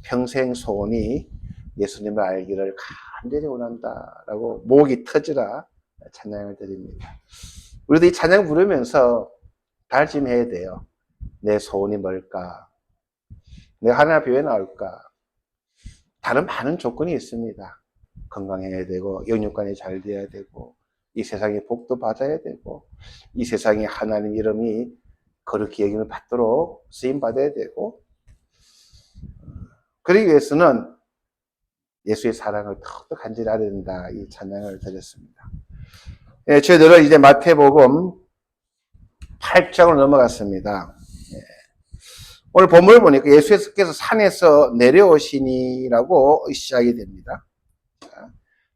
평생 소원이 예수님을 알기를 간절히 원한다라고 목이 터지라 찬양을 드립니다. 우리도 이 찬양 부르면서 다짐해야 돼요. 내 소원이 뭘까? 내가 하나님 앞에 왜 나올까? 다른 많은 조건이 있습니다. 건강해야 되고, 영육관이 잘 돼야 되고, 이 세상에 복도 받아야 되고, 이 세상에 하나님 이름이 거룩히 여김을 받도록 쓰임 받아야 되고, 그러기 위해서는 예수의 사랑을 더욱더 간절히 알아야 된다. 이 찬양을 드렸습니다. 예, 저희들은 이제 마태복음 8장으로 넘어갔습니다. 예. 오늘 본문을 보니까 예수께서 산에서 내려오시니라고 시작이 됩니다.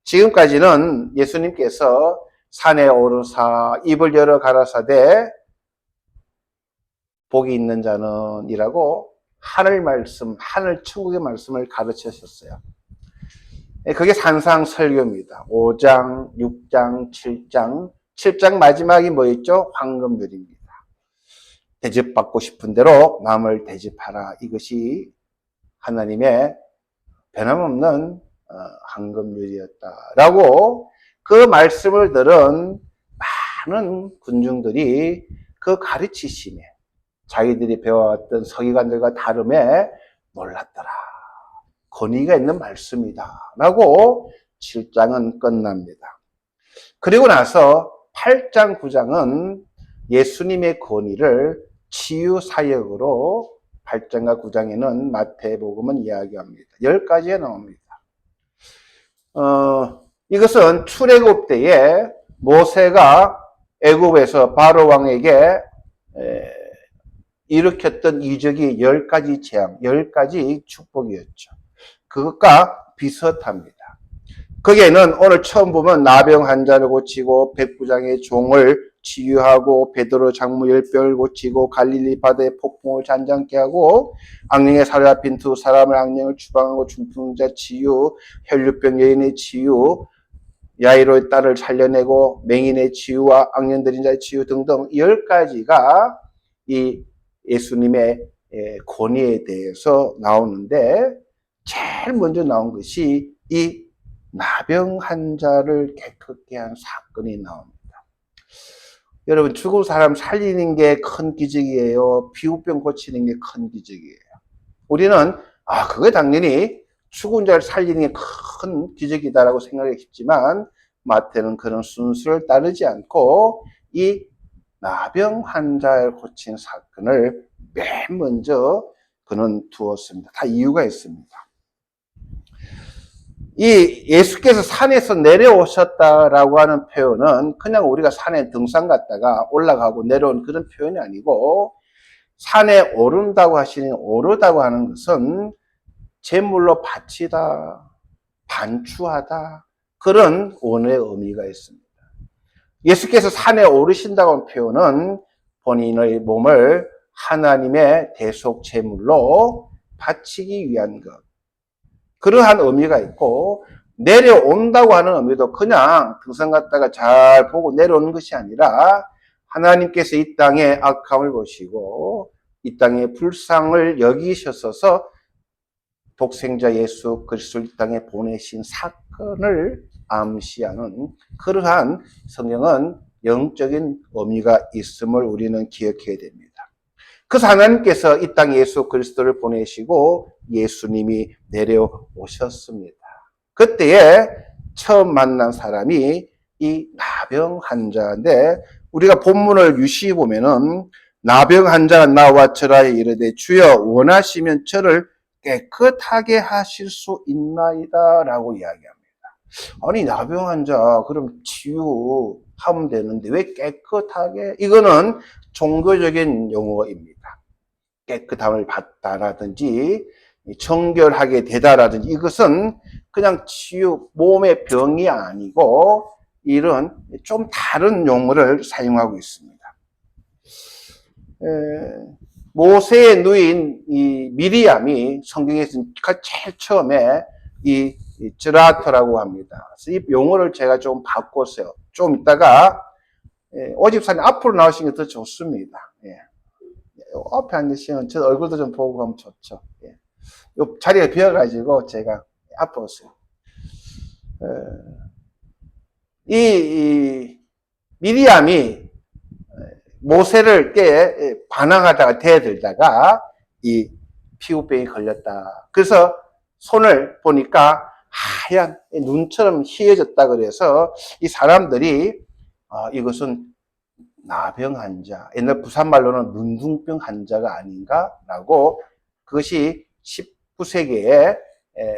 지금까지는 예수님께서 산에 오르사 입을 열어 가라사대 복이 있는 자는 이라고 하늘 말씀, 하늘 천국의 말씀을 가르치셨어요. 그게 산상설교입니다. 5장, 6장, 7장. 7장 마지막이 뭐였죠? 황금률입니다. 대접받고 싶은 대로 남을 대접하라. 이것이 하나님의 변함없는 황금률이었다라고 그 말씀을 들은 많은 군중들이 그 가르치심에 자기들이 배워왔던 서기관들과 다름에 놀랐더라. 권위가 있는 말씀이다 라고 7장은 끝납니다. 그리고 나서 8장, 9장은 예수님의 권위를 치유사역으로 8장과 9장에는 마태복음은 이야기합니다. 10가지에 나옵니다. 이것은 출애굽 때에 모세가 애굽에서 바로 왕에게 일으켰던 이적이 10가지 재앙, 10가지 축복이었죠. 그것과 비슷합니다. 거기에는 오늘 처음 보면 나병 환자를 고치고 백부장의 종을 치유하고 베드로 장무 10병을 고치고 갈릴리 바다의 폭풍을 잔잔케 하고 악령에 사로잡힌 두 사람을 악령을 추방하고 중풍자 치유, 혈류병 여인의 치유, 야이로의 딸을 살려내고 맹인의 치유와 악령 들인 자의 치유 등등 10가지가 이 예수님의 권위에 대해서 나오는데 제일 먼저 나온 것이 이 나병 환자를 깨끗게 한 사건이 나옵니다. 여러분, 죽은 사람 살리는 게 큰 기적이에요. 피부병 고치는 게 큰 기적이에요. 우리는 그게 당연히 죽은 자를 살리는 게 큰 기적이다라고 생각했지만 마태는 그런 순서를 따르지 않고 이 나병 환자를 고친 사건을 맨 먼저 그는 두었습니다. 다 이유가 있습니다. 이 예수께서 산에서 내려오셨다라고 하는 표현은 그냥 우리가 산에 등산 갔다가 올라가고 내려온 그런 표현이 아니고 산에 오른다고 하시니 오르다고 하는 것은 제물로 바치다, 반추하다 그런 원어의 의미가 있습니다. 예수께서 산에 오르신다고 하는 표현은 본인의 몸을 하나님의 대속 제물로 바치기 위한 것. 그러한 의미가 있고 내려온다고 하는 의미도 그냥 등산 갔다가 잘 보고 내려오는 것이 아니라 하나님께서 이 땅의 악함을 보시고 이 땅의 불쌍을 여기셔서 독생자 예수 그리스도를 이 땅에 보내신 사건을 암시하는 그러한 성경은 영적인 의미가 있음을 우리는 기억해야 됩니다. 그래서 하나님께서 이 땅에 예수 그리스도를 보내시고 예수님이 내려오셨습니다. 그때에 처음 만난 사람이 이 나병 환자인데 우리가 본문을 유심히 보면은 나병 환자가 나와 저라에 이르되 주여 원하시면 저를 깨끗하게 하실 수 있나이다 라고 이야기합니다. 아니 나병 환자 그럼 치유하면 되는데 왜 깨끗하게? 이거는 종교적인 용어입니다. 깨끗함을 받다라든지 청결하게 되다라든지 이것은 그냥 치유, 몸의 병이 아니고 이런 좀 다른 용어를 사용하고 있습니다. 모세의 누인 이 미리암이 성경에서 제일 처음에 이 즈라토라고 합니다. 그래서 이 용어를 제가 좀 바꿨어요. 좀 이따가 오집사님 앞으로 나오시는 게 더 좋습니다. 앞에 앉으시면 저 얼굴도 좀 보고 가면 좋죠. 요 자리가 비어가지고 제가 앞으로 왔어요. 이 미리암이 모세를 꽤 반항하다가 대들다가 이 피부병이 걸렸다. 그래서 손을 보니까 하얀 눈처럼 희어졌다 그래서 이 사람들이 이것은 나병 환자, 옛날 부산말로는 문둥병 환자가 아닌가라고, 그것이 19세기에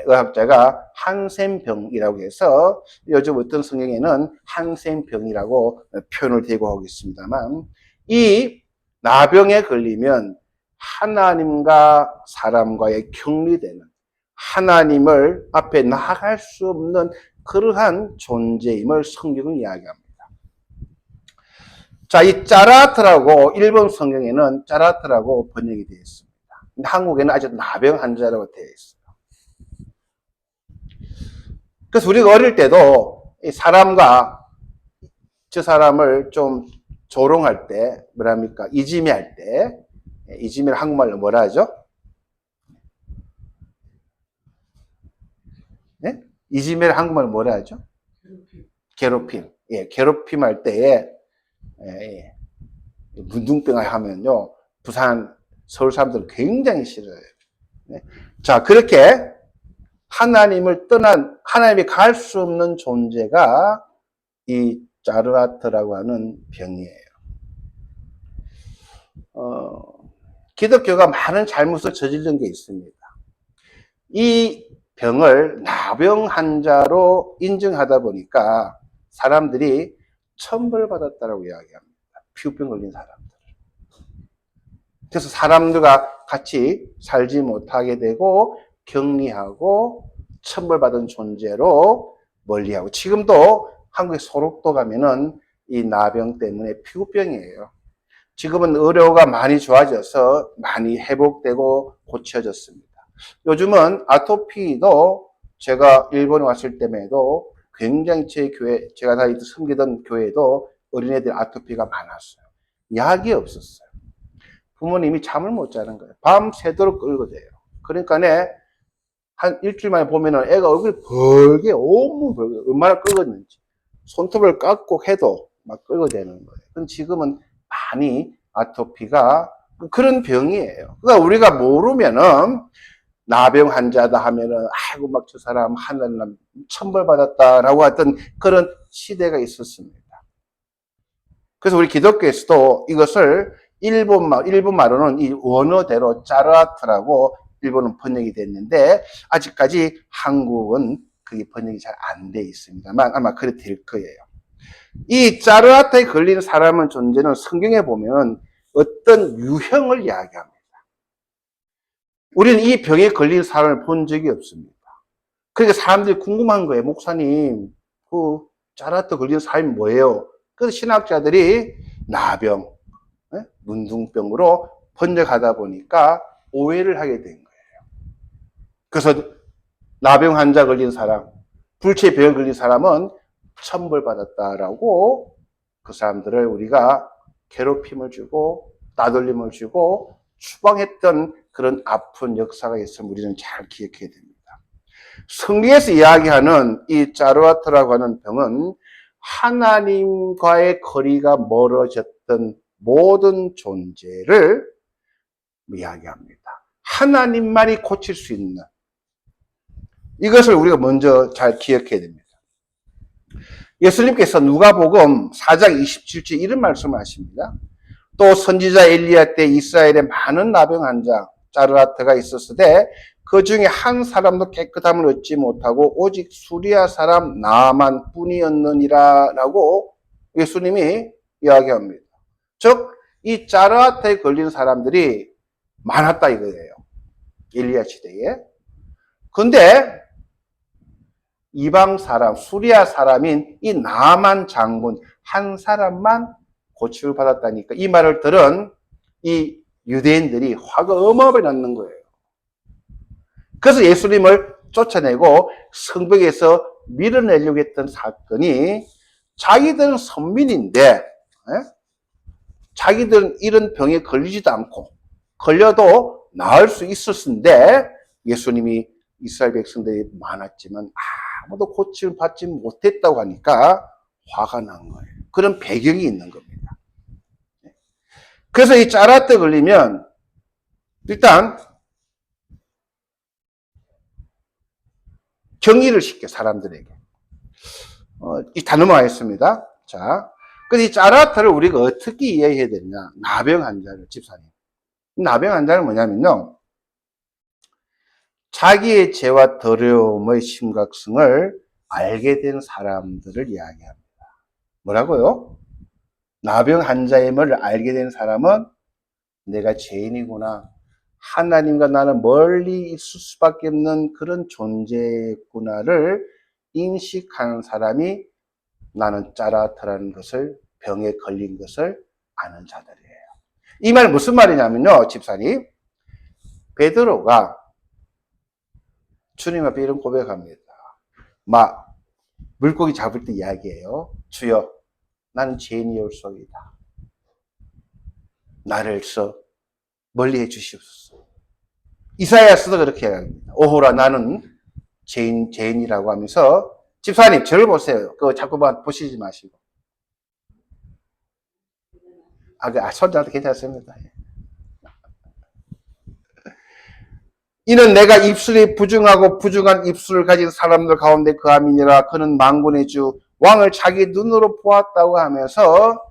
의학자가 한센병이라고 해서 요즘 어떤 성경에는 한센병이라고 표현을 대고 하고 있습니다만, 이 나병에 걸리면 하나님과 사람과의 격리되는, 하나님을 앞에 나아갈 수 없는 그러한 존재임을 성경은 이야기합니다. 자, 이 짜라트라고 일본 성경에는 짜라트라고 번역이 되어 있습니다. 근데 한국에는 아주 나병 환자라고 되어 있어요. 그래서 우리가 어릴 때도 이 사람과 저 사람을 좀 조롱할 때, 뭐랍니까? 이지매할 때, 이지매를 한국말로 뭐라 하죠? 네? 이지매를 한국말로 뭐라 하죠? 괴롭힘. 예, 괴롭힘 할 때에, 예, 문둥병을 하면요, 부산, 서울 사람들은 굉장히 싫어해요. 네? 자, 그렇게 하나님을 떠난, 하나님이 갈 수 없는 존재가 이 짜르아트라고 하는 병이에요. 기독교가 많은 잘못을 저지른 게 있습니다. 이 병을 나병 환자로 인정하다 보니까 사람들이 천벌받았다고 이야기합니다. 피부병 걸린 사람들. 그래서 사람들과 같이 살지 못하게 되고 격리하고 천벌받은 존재로 멀리하고, 지금도 한국의 소록도 가면은 이 나병 때문에 피부병이에요. 지금은 의료가 많이 좋아져서 많이 회복되고 고쳐졌습니다. 요즘은 아토피도 제가 일본에 왔을 때에도 굉장히 제 교회, 제가 다 섬기던 교회도 어린애들 아토피가 많았어요. 약이 없었어요. 부모님이 잠을 못 자는 거예요. 밤새도록 끌고대요. 그러니까 한 일주일 만에 보면은 애가 얼굴이 벌게, 온몸 벌게, 얼마나 끓었는지. 손톱을 깎고 해도 막 끌고대는 거예요. 그럼 지금은 많이 아토피가 그런 병이에요. 그러니까 우리가 모르면은 나병 환자다 하면은 아이고 막 저 사람 하늘날 천벌받았다라고 하던 그런 시대가 있었습니다. 그래서 우리 기독교에서도 이것을 일본말로는 이 원어대로 짜르아트라고 일본은 번역이 됐는데, 아직까지 한국은 그게 번역이 잘 안 돼 있습니다만 아마 그래 될 거예요. 이 짜르아트에 걸린 사람의 존재는 성경에 보면 어떤 유형을 이야기합니다. 우리는 이 병에 걸린 사람을 본 적이 없습니다. 그러니까 사람들이 궁금한 거예요. 목사님, 그 짜르아트 걸린 사람이 뭐예요? 그래서 신학자들이 나병, 문둥병으로 번역하다 보니까 오해를 하게 된 거예요. 그래서 나병 환자 걸린 사람, 불치병 걸린 사람은 천벌받았다라고 그 사람들을 우리가 괴롭힘을 주고 따돌림을 주고 추방했던 그런 아픈 역사가 있으면 우리는 잘 기억해야 됩니다. 성경에서 이야기하는 이 짜르아트라고 하는 병은 하나님과의 거리가 멀어졌던 모든 존재를 이야기합니다. 하나님만이 고칠 수 있는, 이것을 우리가 먼저 잘 기억해야 됩니다. 예수님께서 누가복음 4장 27절 이런 말씀을 하십니다. 또 선지자 엘리야 때 이스라엘에 많은 나병 환자 짜르아트가 있었으되 그 중에 한 사람도 깨끗함을 얻지 못하고 오직 수리아 사람 나만 뿐이었느니라 라고 예수님이 이야기합니다. 즉 이 짜르아트에 걸린 사람들이 많았다 이거예요. 엘리야 시대에. 근데 이방 사람, 수리아 사람인 이 나만 장군 한 사람만 고침을 받았다니까, 이 말을 들은 이 유대인들이 화가 어마어마하게 났는 거예요. 그래서 예수님을 쫓아내고 성벽에서 밀어내려고 했던 사건이, 자기들은 선민인데 자기들은 이런 병에 걸리지도 않고 걸려도 나을 수 있었는데 예수님이 이스라엘 백성들이 많았지만 아무도 고침을 받지 못했다고 하니까 화가 난 거예요. 그런 배경이 있는 겁니다. 그래서 이 짜라떼 걸리면 일단 격리를 시켜 사람들에게. 다 넘어가겠습니다. 자, 그래서 이 짜라떼를 우리가 어떻게 이해해야 되느냐? 나병 환자를 집사님. 나병 환자는 뭐냐면요. 자기의 죄와 더러움의 심각성을 알게 된 사람들을 이야기합니다. 뭐라고요? 나병 환자임을 알게 된 사람은 내가 죄인이구나. 하나님과 나는 멀리 있을 수밖에 없는 그런 존재구나를 인식하는 사람이 나는 짜라트라는 것을, 병에 걸린 것을 아는 자들이에요. 이 말 무슨 말이냐면요, 집사님. 베드로가 주님 앞에 이런 고백합니다. 물고기 잡을 때 이야기해요. 주여, 나는 죄인이올소이다. 나를 멀리 해 주시옵소서. 이사야서도 그렇게 이야기합니다. 오호라, 나는 죄인이라고 하면서, 집사님, 저를 보세요. 그거 자꾸만 보시지 마시고. 손자한테 괜찮습니다. 이는 내가 입술이 부정하고 부정한 입술을 가진 사람들 가운데 거함이니라. 그는 만군의 주 왕을 자기 눈으로 보았다고 하면서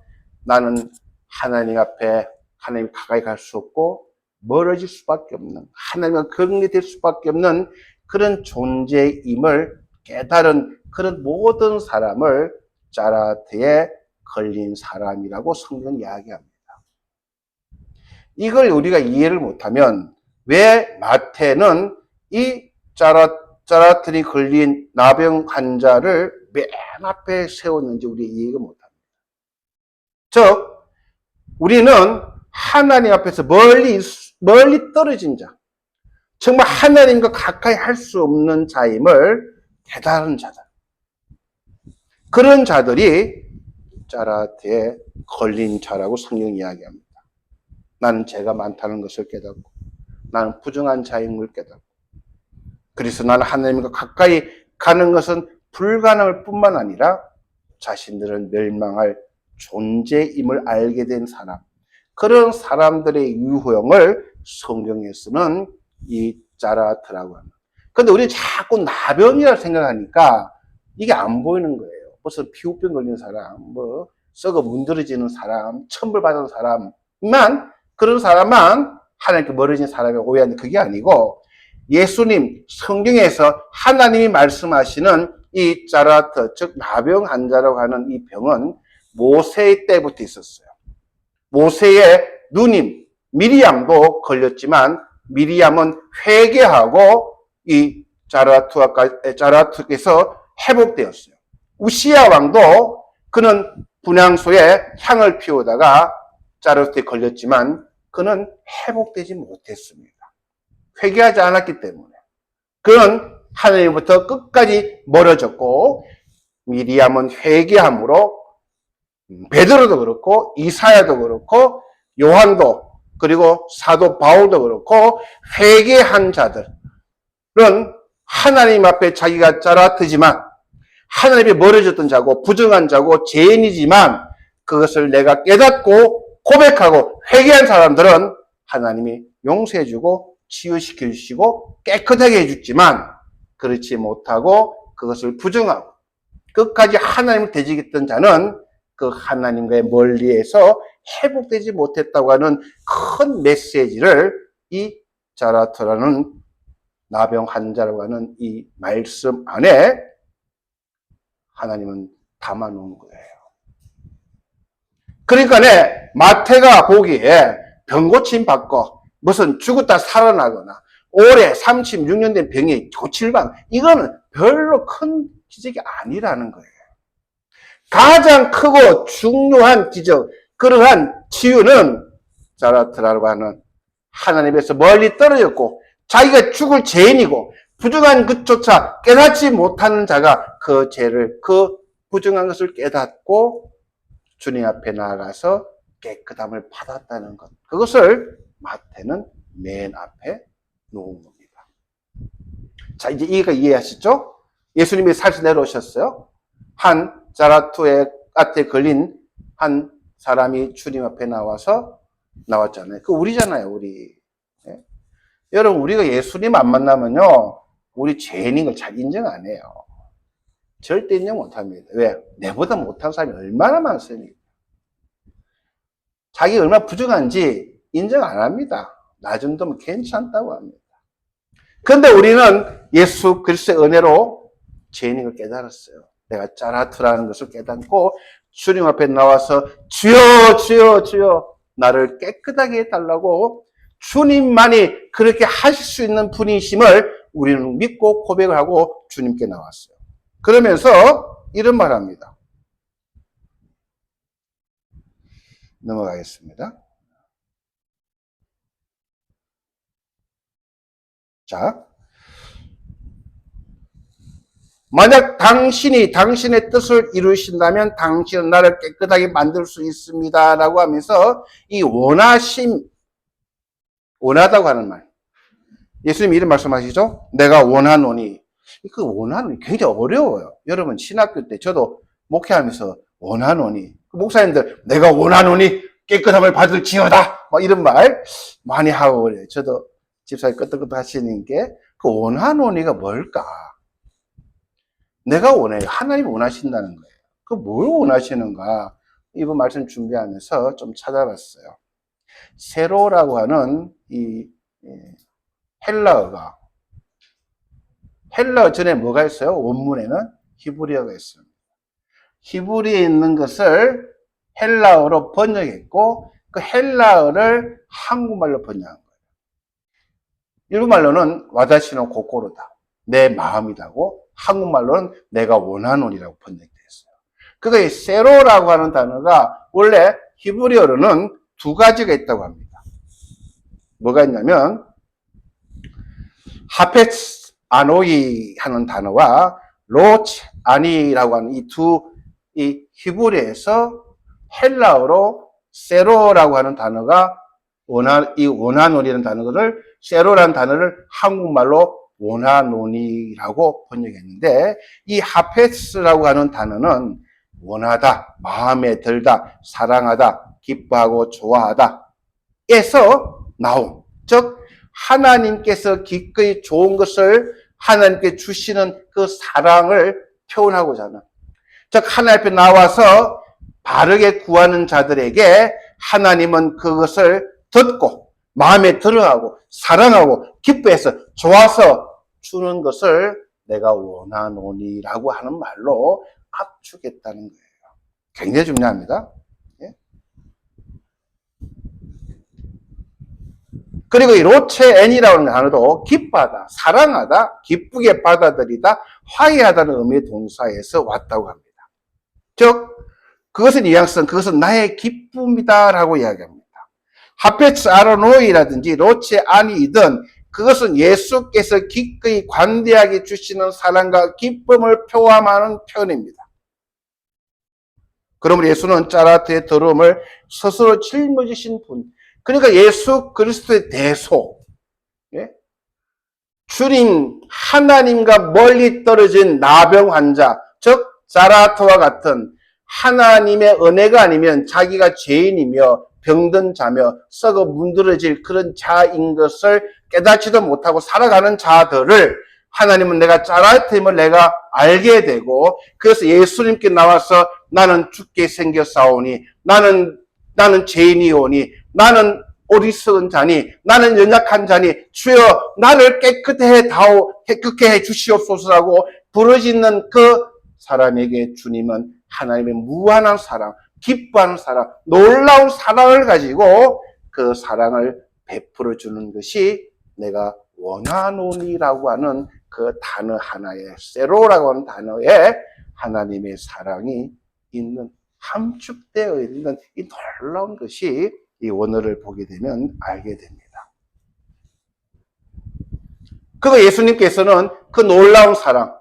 나는 하나님 앞에 하나님 가까이 갈 수 없고 멀어질 수밖에 없는, 하나님과隔離될 수밖에 없는 그런 존재임을 깨달은 그런 모든 사람을 짜라트에 걸린 사람이라고 성경은 이야기합니다. 이걸 우리가 이해를 못하면 왜 마태는 이 짜라트니 걸린 나병 환자를 맨 앞에 세웠는지 우리 이해가 못합니다. 즉, 우리는 하나님 앞에서 멀리 떨어진 자, 정말 하나님과 가까이 할 수 없는 자임을 깨달은 자들. 그런 자들이 짜라트에 걸린 자라고 성경이 이야기합니다. 나는 죄가 많다는 것을 깨닫고, 나는 부정한 자임을 깨닫고, 그래서 나는 하나님과 가까이 가는 것은 불가능할 뿐만 아니라 자신들은 멸망할 존재임을 알게 된 사람, 그런 사람들의 유형을 성경에서는 이 짜라트라고 합니다. 근데 우리는 자꾸 나병이라 생각하니까 이게 안 보이는 거예요. 무슨 피부병 걸린 사람, 썩어 문드러지는 사람, 천벌 받은 사람만, 그런 사람만 하나님께 멀어진 사람이 오해하는데 그게 아니고, 예수님 성경에서 하나님이 말씀하시는 이 짜라트, 즉 나병 환자라고 하는 이 병은 모세의 때부터 있었어요. 모세의 누님 미리암도 걸렸지만 미리암은 회개하고 이 짜라투께서 회복되었어요. 우시야 왕도 그는 분향소에 향을 피우다가 짜라투에 걸렸지만 그는 회복되지 못했습니다. 회개하지 않았기 때문에. 그는 하나님부터 끝까지 멀어졌고, 미리암은 회개함으로 베드로도 그렇고 이사야도 그렇고 요한도 그리고 사도 바울도 그렇고 회개한 자들은 하나님 앞에 자기가 짜라트지만 하나님이 멀어졌던 자고 부정한 자고 죄인이지만 그것을 내가 깨닫고 고백하고 회개한 사람들은 하나님이 용서해주고 치유시켜 주시고 깨끗하게 해주지만 그렇지 못하고 그것을 부정하고 끝까지 하나님을 대적했던 자는 그 하나님과의 멀리에서 회복되지 못했다고 하는 큰 메시지를 이 짜라트라는 나병 환자라고 하는 이 말씀 안에 하나님은 담아놓은 거예요. 그러니까 마태가 보기에 병고침 받고 무슨 죽었다 살아나거나 올해 36년 된 병이 고칠방, 이거는 별로 큰 기적이 아니라는 거예요. 가장 크고 중요한 기적, 그러한 치유는 짜라트라고 하는 하나님에서 멀리 떨어졌고 자기가 죽을 죄인이고 부정한 것조차 깨닫지 못하는 자가 그 죄를, 그 부정한 것을 깨닫고 주님 앞에 나아가서 깨끗함을 받았다는 것, 그것을 마태는 맨 앞에 놓은 겁니다. 자, 이제 이해가 이해하시죠? 예수님이 살서 내려오셨어요. 한 자라투의 밭에 걸린 한 사람이 주님 앞에 나왔잖아요. 그 우리잖아요, 우리. 예? 여러분, 우리가 예수님 안 만나면요, 우리 죄인인 걸 잘 인정 안 해요. 절대 인정 못 합니다. 왜? 내보다 못한 사람이 얼마나 많습니까? 자기 얼마나 부족한지 인정 안 합니다. 나 정도면 괜찮다고 합니다. 그런데 우리는 예수 그리스도의 은혜로 죄인인 걸 깨달았어요. 내가 짜라투라는 것을 깨닫고 주님 앞에 나와서 주여 주여 주여 나를 깨끗하게 해달라고 주님만이 그렇게 하실 수 있는 분이심을 우리는 믿고 고백을 하고 주님께 나왔어요. 그러면서 이런 말 합니다. 넘어가겠습니다. 자, 만약 당신이 당신의 뜻을 이루신다면 당신은 나를 깨끗하게 만들 수 있습니다. 라고 하면서 이 원하다고 하는 말. 예수님 이런 말씀하시죠? 내가 원하노니. 그 원하노니 굉장히 어려워요. 여러분 신학교 때 저도 목회하면서 원하노니. 목사님들 내가 원하노니 깨끗함을 받을지어다. 막 이런 말 많이 하고 그래요. 저도 집사님 끄떡끄떡 하시는 게 그 원하노니가 뭘까? 내가 원해요. 하나님이 원하신다는 거예요. 그 뭘 원하시는가? 이번 말씀 준비하면서 좀 찾아봤어요. 세로라고 하는 이 헬라어가 헬라어 전에 뭐가 있어요? 원문에는 히브리어가 있습니다. 히브리에 있는 것을 헬라어로 번역했고 그 헬라어를 한국말로 번역한 거예요. 일본말로는 와다시노 고코로다. 내 마음이라고 한국말로는 내가 원하노니라고 번역되어 있어요. 그러니까 이 세로라고 하는 단어가 원래 히브리어로는 두 가지가 있다고 합니다. 뭐가 있냐면 하페츠 아노이 하는 단어와 로치 아니라고 하는 이 히브리어에서 헬라어로 세로라고 하는 단어가 원하노니라는 단어를 세로라는 단어를 한국말로 원하노니라고 번역했는데 이 하페스라고 하는 단어는 원하다, 마음에 들다, 사랑하다, 기뻐하고 좋아하다 에서 나온 즉 하나님께서 기꺼이 좋은 것을 하나님께 주시는 그 사랑을 표현하고자 하는 즉 하나님 앞에 나와서 바르게 구하는 자들에게 하나님은 그것을 듣고 마음에 들어하고 사랑하고 기뻐해서 좋아서 주는 것을 내가 원하노니라고 하는 말로 압축했다는 거예요. 굉장히 중요합니다. 그리고 이 로체엔이라는 단어도 기뻐하다, 사랑하다, 기쁘게 받아들이다, 화해하다는 의미의 동사에서 왔다고 합니다. 즉 그것은 뉘앙스는 그것은 나의 기쁨이다라고 이야기합니다. 하페츠 아로노이라든지 로체 아니이든 그것은 예수께서 기꺼이 관대하게 주시는 사랑과 기쁨을 포함하는 표현입니다. 그러므로 예수는 짜라트의 더러움을 스스로 짊어지신 분. 그러니까 예수 그리스도의 대소. 예? 주님 하나님과 멀리 떨어진 나병 환자, 즉 자라트와 같은 하나님의 은혜가 아니면 자기가 죄인이며 병든 자며 썩어 문드러질 그런 자인 것을 깨닫지도 못하고 살아가는 자들을 하나님은 내가 짜라임을 내가 알게 되고 그래서 예수님께 나와서 나는 죽게 생겼사오니 나는 죄인이오니 나는 어리석은 자니 나는 연약한 자니 주여 나를 깨끗게 해 주시옵소서라고 부르짖는 그 사람에게 주님은 하나님의 무한한 사랑, 기뻐하는 사랑, 놀라운 사랑을 가지고 그 사랑을 베풀어 주는 것이 내가 원하노니라고 하는 그 단어 하나에 세로라고 하는 단어에 하나님의 사랑이 있는 함축되어 있는 이 놀라운 것이 이 원어를 보게 되면 알게 됩니다. 그거 예수님께서는 그 놀라운 사랑,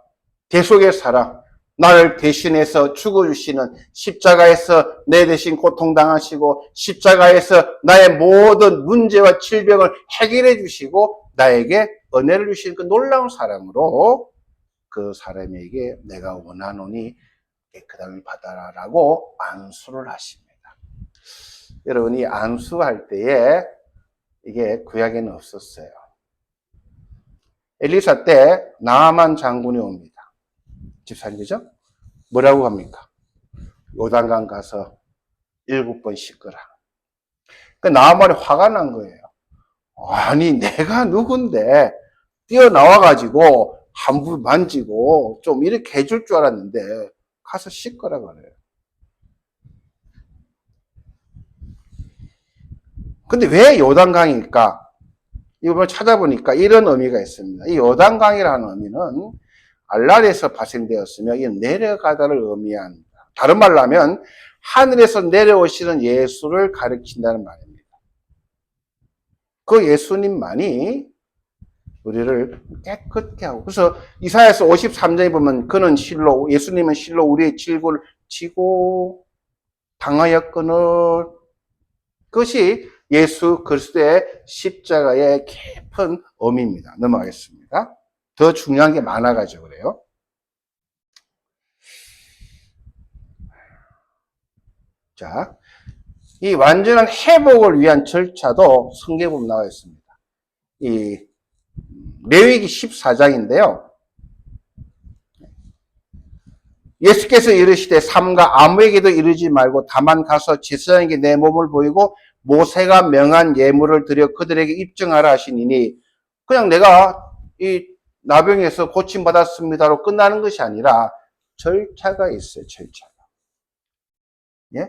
대속의 사랑, 나를 대신해서 죽어주시는 십자가에서 내 대신 고통당하시고 십자가에서 나의 모든 문제와 질병을 해결해 주시고 나에게 은혜를 주시는 그 놀라운 사랑으로 그 사람에게 내가 원하노니 깨끗함을 받아라라고 안수를 하십니다. 여러분이 안수할 때에 이게 구약에는 없었어요. 엘리사 때 나아만 장군이 옵니다. 집사님, 그죠? 뭐라고 합니까? 요단강 가서 7번 씻거라. 그 나아만이 화가 난 거예요. 아니, 내가 누군데 뛰어나와가지고 함부 만지고 좀 이렇게 해줄 줄 알았는데 가서 씻거라 그래요. 근데 왜 요단강일까? 이걸 찾아보니까 이런 의미가 있습니다. 이 요단강이라는 의미는 알랄에서 발생되었으며 이 내려가다를 의미합니다. 다른 말로 하면 하늘에서 내려오시는 예수를 가리킨다는 말입니다. 그 예수님만이 우리를 깨끗게 하고, 그래서 이사야서 53장에 보면 그는 실로, 예수님은 실로 우리의 질고를 지고 당하였거늘. 그것이 예수 그리스도의 십자가의 깊은 의미입니다. 넘어가겠습니다. 더 중요한 게 많아가지고 그래요. 자, 이 완전한 회복을 위한 절차도 성경에 보면 나와 있습니다. 이 레위기 14장인데요. 예수께서 이르시되 삼가 아무에게도 이르지 말고 다만 가서 제사장에게 내 몸을 보이고 모세가 명한 예물을 드려 그들에게 입증하라 하시니니, 그냥 내가 이 나병에서 고침받았습니다로 끝나는 것이 아니라 절차가 있어요. 절차가. 예?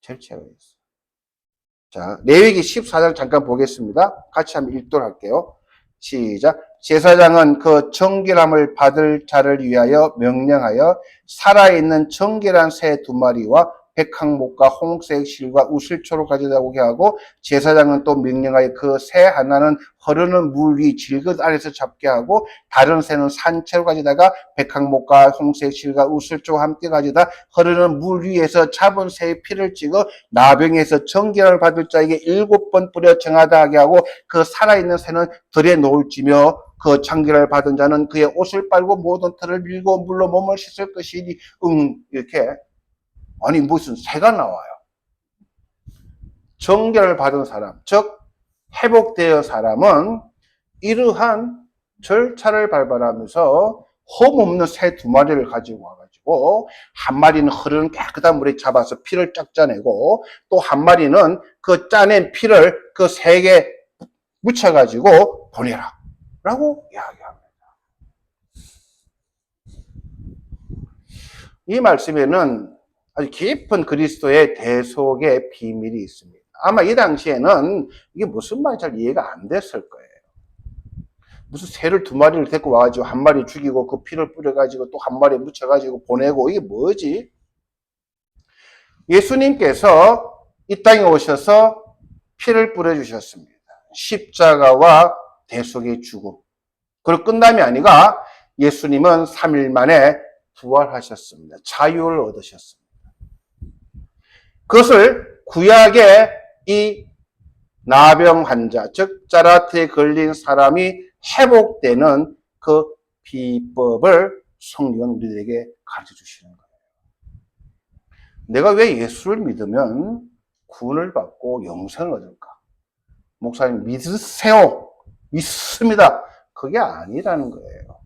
절차가 있어요. 자, 레위기 14장 잠깐 보겠습니다. 같이 한번 읽도록 할게요. 시작. 제사장은 그 정결함을 받을 자를 위하여 명령하여 살아있는 정결한 새 2마리와 백항목과 홍색 실과 우슬초로 가져다 오게 하고, 제사장은 또 명령하여 그 새 하나는 흐르는 물 위 질긋 아래서 잡게 하고 다른 새는 산채로 가져다가 백항목과 홍색 실과 우슬초와 함께 가져다 흐르는 물 위에서 잡은 새의 피를 찍어 나병에서 정결함을 받을 자에게 7번 뿌려 정하다 하게 하고, 그 살아있는 새는 들에 놓을지며 그 정결함을 받은 자는 그의 옷을 빨고 모든 털을 밀고 물로 몸을 씻을 것이니. 이렇게. 아니, 무슨 새가 나와요. 정결을 받은 사람, 즉 회복되어 사람은 이러한 절차를 발발하면서 험없는 새 2마리를 가지고 와가지고, 한 마리는 흐르는 깨끗한 물에 잡아서 피를 쫙 짜내고, 또 한 마리는 그 짜낸 피를 그 새에 묻혀가지고 보내라 라고 이야기합니다. 이 말씀에는 아주 깊은 그리스도의 대속의 비밀이 있습니다. 아마 이 당시에는 이게 무슨 말인지 잘 이해가 안 됐을 거예요. 무슨 새를 2마리를 데리고 와가지고 한 마리 죽이고 그 피를 뿌려가지고 또 한 마리 묻혀가지고 보내고, 이게 뭐지? 예수님께서 이 땅에 오셔서 피를 뿌려주셨습니다. 십자가와 대속의 죽음. 그리고 끝남이 아니라 예수님은 3일 만에 부활하셨습니다. 자유를 얻으셨습니다. 그것을 구약의 이 나병 환자, 즉 자라트에 걸린 사람이 회복되는 그 비법을 성경은 우리들에게 가르쳐 주시는 거예요. 내가 왜 예수를 믿으면 구원을 받고 영생을 얻을까? 목사님, 믿으세요. 믿습니다. 그게 아니라는 거예요.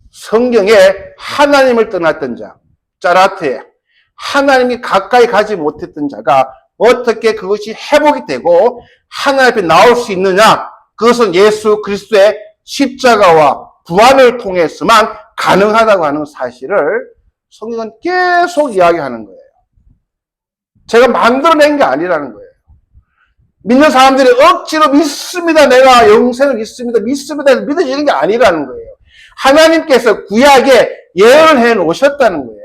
성경에 하나님을 떠났던 자, 자라트에 하나님이 가까이 가지 못했던 자가 어떻게 그것이 회복이 되고 하나님 앞에 나올 수 있느냐? 그것은 예수 그리스도의 십자가와 부활을 통해서만 가능하다고 하는 사실을 성경은 계속 이야기하는 거예요. 제가 만들어낸 게 아니라는 거예요. 믿는 사람들이 억지로 믿습니다. 내가 영생을 믿습니다. 믿습니다. 믿어지는 게 아니라는 거예요. 하나님께서 구약에 예언해 놓으셨다는 거예요.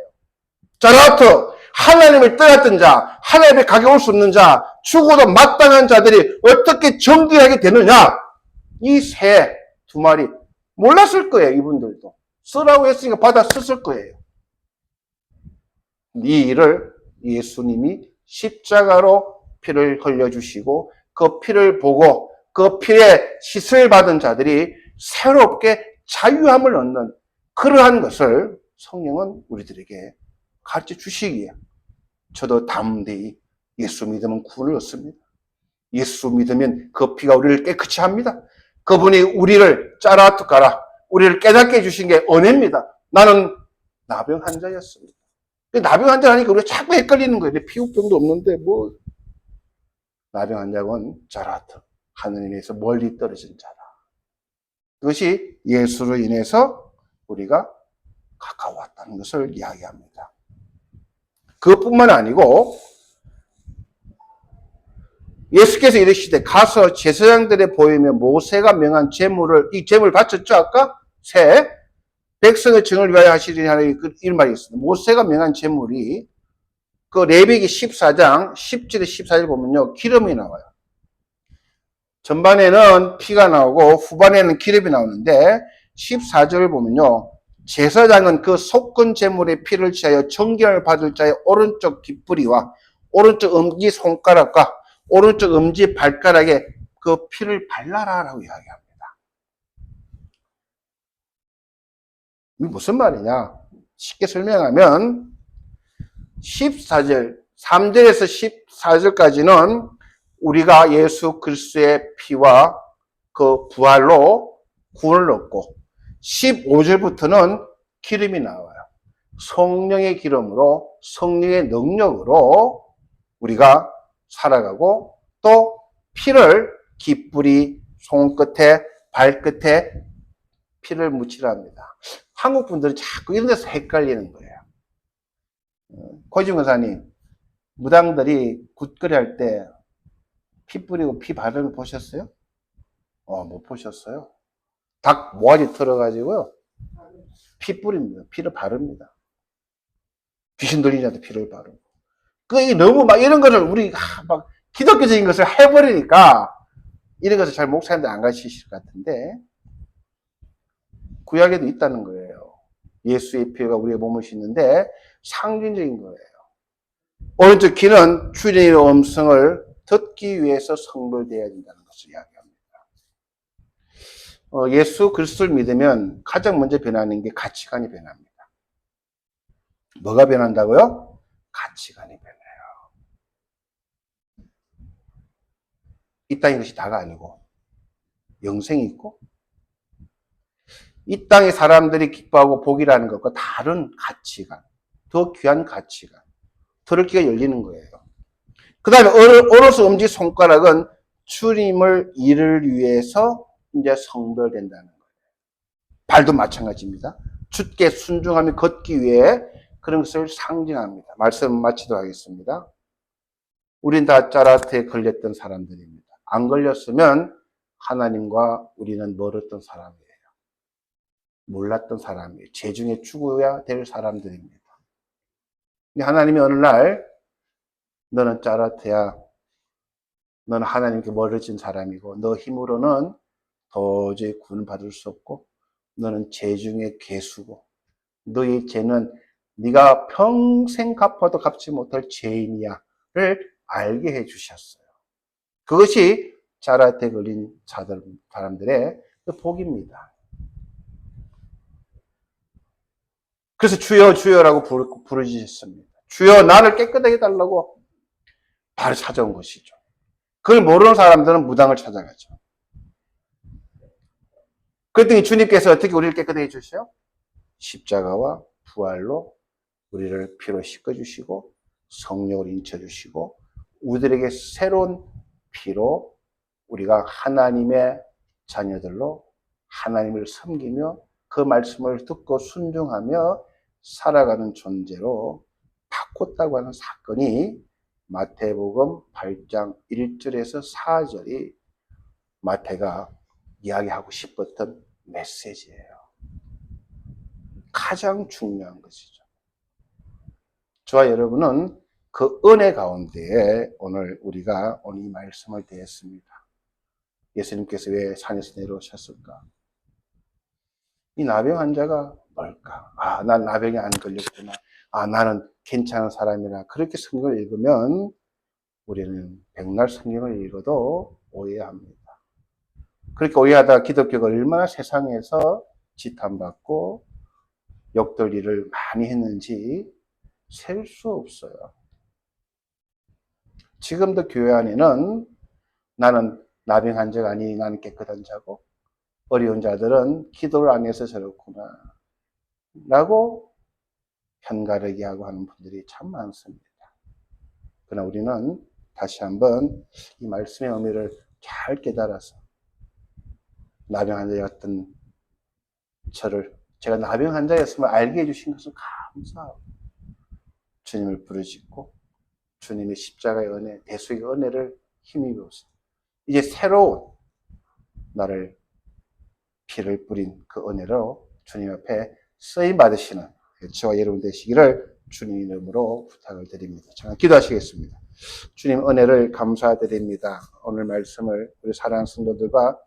자라트, 하나님을 떠났던 자, 하나님 앞에 가까울 수 없는 자, 죽어도 마땅한 자들이 어떻게 정결하게 되느냐? 이 새 2마리 몰랐을 거예요. 이분들도. 쓰라고 했으니까 받아 썼을 거예요. 이 일을 예수님이 십자가로 피를 흘려주시고 그 피를 보고 그 피에 씻을 받은 자들이 새롭게 자유함을 얻는 그러한 것을 성령은 우리들에게 가르쳐 주시기에 저도 담대히 예수 믿으면 구원을 얻습니다. 예수 믿으면 그 피가 우리를 깨끗이 합니다. 그분이 우리를 짜라투까라 우리를 깨닫게 해주신 게 은혜입니다. 나는 나병 환자였습니다. 나병 환자라니까 우리가 자꾸 헷갈리는 거예요. 피부병도 없는데 뭐 나병 환자건 짜라투 하느님에서 멀리 떨어진 자라. 그것이 예수로 인해서 우리가 가까웠다는 것을 이야기합니다. 그것뿐만 아니고 예수께서 이르시되 가서 제사장들에 보이며 모세가 명한 제물을 이 제물 바쳤죠 아까? 새 백성의 증을 위하여 하시리니 하는 이런 말이 있습니다. 모세가 명한 제물이 그 레위기 14장 10절에 14절 보면요 기름이 나와요. 전반에는 피가 나오고 후반에는 기름이 나오는데 14절을 보면요 제사장은 그 속건 제물의 피를 취하여 정결을 받을 자의 오른쪽 깃뿌리와 오른쪽 엄지 손가락과 오른쪽 엄지 발가락에 그 피를 발라라라고 이야기합니다. 이게 무슨 말이냐? 쉽게 설명하면 14절, 3절에서 14절까지는 우리가 예수 그리스도의 피와 그 부활로 구원을 얻고 15절부터는 기름이 나와요. 성령의 기름으로 성령의 능력으로 우리가 살아가고 또 피를 깃뿌리, 손끝에, 발끝에 피를 묻히라 합니다. 한국 분들은 자꾸 이런 데서 헷갈리는 거예요. 고진 권사님, 무당들이 굿거리 할 때 피 뿌리고 피 바르는 거 보셨어요? 못 보셨어요? 닭 모가지 털어가지고요. 피 뿌립니다. 피를 바릅니다. 귀신 들린 자한테 피를 바르고. 그게 너무 막 이런 거를 우리 막 기독교적인 것을 해버리니까 이런 것을 잘 목사님들 안 가르치실 것 같은데 구약에도 있다는 거예요. 예수의 피가 우리의 몸을 씻는데 상징적인 거예요. 오른쪽 귀는 주님의 음성을 듣기 위해서 성별되어야 된다는 것을 이야기합니다. 예수 그리스도를 믿으면 가장 먼저 변하는 게 가치관이 변합니다. 뭐가 변한다고요? 가치관이 변해요. 이 땅의 것이 다가 아니고 영생이 있고 이 땅의 사람들이 기뻐하고 복이라는 것과 다른 가치관, 더 귀한 가치관, 들을기가 열리는 거예요. 그 다음에 오른손 엄지 손가락은 주님을 일을 위해서 이제 성별된다는 거예요. 발도 마찬가지입니다. 주께 순종하며 걷기 위해 그런 것을 상징합니다. 말씀 마치도록 하겠습니다. 우린 다 짜라트에 걸렸던 사람들입니다. 안 걸렸으면 하나님과 우리는 멀었던 사람이에요. 몰랐던 사람이에요. 죄중에 죽어야 될 사람들입니다. 근데 하나님이 어느 날 너는 짜라트야. 너는 하나님께 멀어진 사람이고 너 힘으로는 도저히 구원받을 수 없고 너는 죄중에 괴수고 너의 죄는 네가 평생 갚아도 갚지 못할 죄인이야를 알게 해주셨어요. 그것이 짜라트에 걸린 사람들의 복입니다. 그래서 주여 주여라고 부르짖었습니다. 주여 나를 깨끗하게 해달라고 바로 찾아온 것이죠. 그걸 모르는 사람들은 무당을 찾아가죠. 그랬더니 주님께서 어떻게 우리를 깨끗하게 해주셔요? 십자가와 부활로 우리를 피로 씻어주시고 성령을 인쳐주시고 우리들에게 새로운 피로 우리가 하나님의 자녀들로 하나님을 섬기며 그 말씀을 듣고 순종하며 살아가는 존재로 바꿨다고 하는 사건이 마태복음 8장 1절에서 4절이 마태가 이야기하고 싶었던 메시지예요. 가장 중요한 것이죠. 저와 여러분은 그 은혜 가운데에 오늘 우리가 오늘 이 말씀을 대했습니다. 예수님께서 왜 산에서 내려오셨을까? 이 나병 환자가 뭘까? 아, 난 나병에 안 걸렸구나. 아, 나는 괜찮은 사람이라. 그렇게 성경을 읽으면 우리는 백날 성경을 읽어도 오해합니다. 그렇게 오해하다가 기독교가 얼마나 세상에서 지탄받고 욕돌이를 많이 했는지 셀 수 없어요. 지금도 교회 안에는 나는 나병 환자가 아니 나는 깨끗한 자고 어려운 자들은 기도를 안 해서 저렇구나 라고 편가르기 하고 하는 분들이 참 많습니다. 그러나 우리는 다시 한번 이 말씀의 의미를 잘 깨달아서 나병 환자였던 저를 제가 나병 환자였음을 알게 해주신 것을 감사하고 주님을 부르짖고 주님의 십자가의 은혜, 대속의 은혜를 힘입어서 이제 새로운 나를 피를 뿌린 그 은혜로 주님 앞에 쓰임 받으시는 저와 여러분 되시기를 주님 이름으로 부탁을 드립니다. 잠깐 기도하시겠습니다. 주님 은혜를 감사드립니다. 오늘 말씀을 우리 사랑하는 성도들과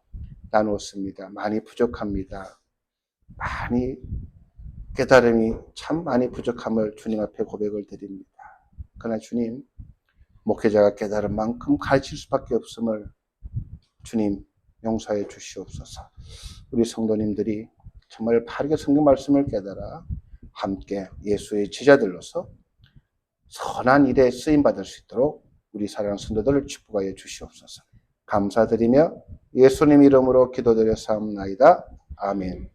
나누었습니다. 많이 부족합니다. 많이 깨달음이 참 많이 부족함을 주님 앞에 고백을 드립니다. 그러나 주님, 목회자가 깨달은 만큼 가르칠 수밖에 없음을 주님 용서해 주시옵소서. 우리 성도님들이 정말 바르게 성경 말씀을 깨달아 함께 예수의 제자들로서 선한 일에 쓰임받을 수 있도록 우리 사랑하는 성도들을 축복하여 주시옵소서. 감사드리며 예수님 이름으로 기도드려 사옵나이다. 아멘.